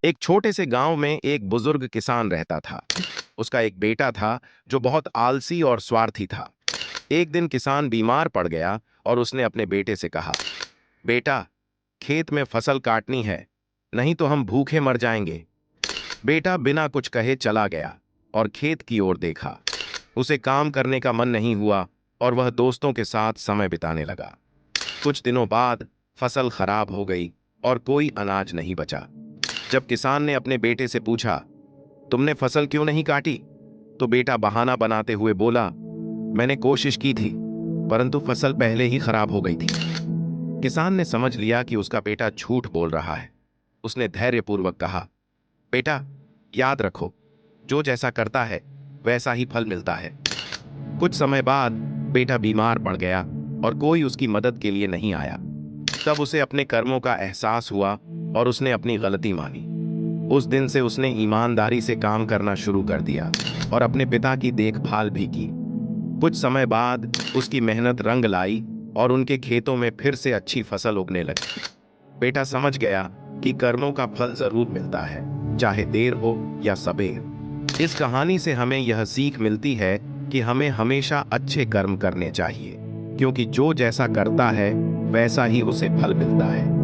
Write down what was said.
एक छोटे से गांव में एक बुजुर्ग किसान रहता था। उसका एक बेटा था जो बहुत आलसी और स्वार्थी था। एक दिन किसान बीमार पड़ गया और उसने अपने बेटे से कहा, बेटा, खेत में फसल काटनी है, नहीं तो हम भूखे मर जाएंगे। बेटा बिना कुछ कहे चला गया और खेत की ओर देखा। उसे काम करने का मन नहीं हुआ और वह दोस्तों के साथ समय बिताने लगा। कुछ दिनों बाद फसल खराब हो गई और कोई अनाज नहीं बचा। जब किसान ने अपने बेटे से पूछा, तुमने फसल क्यों नहीं काटी, तो बेटा बहाना बनाते हुए बोला, मैंने कोशिश की थी, परंतु फसल पहले ही खराब हो गई थी। किसान ने समझ लिया कि उसका बेटा झूठ बोल रहा है। उसने धैर्यपूर्वक कहा, बेटा, याद रखो, जो जैसा करता है वैसा ही फल मिलता है। कुछ समय बाद बेटा बीमार पड़ गया और कोई उसकी मदद के लिए नहीं आया। तब उसे अपने कर्मों का एहसास हुआ और उसने अपनी गलती मानी। उस दिन से उसने ईमानदारी से काम करना शुरू कर दिया और अपने पिता की देखभाल भी की। कुछ समय बाद उसकी मेहनत रंग लाई और उनके खेतों में फिर से अच्छी फसल उगने लगी। बेटा समझ गया कि कर्मों का फल जरूर मिलता है, चाहे देर हो या सबेर। इस कहानी से हमें यह सीख मिलती है कि हमें हमेशा अच्छे कर्म करने चाहिए, क्योंकि जो जैसा करता है वैसा ही उसे फल मिलता है।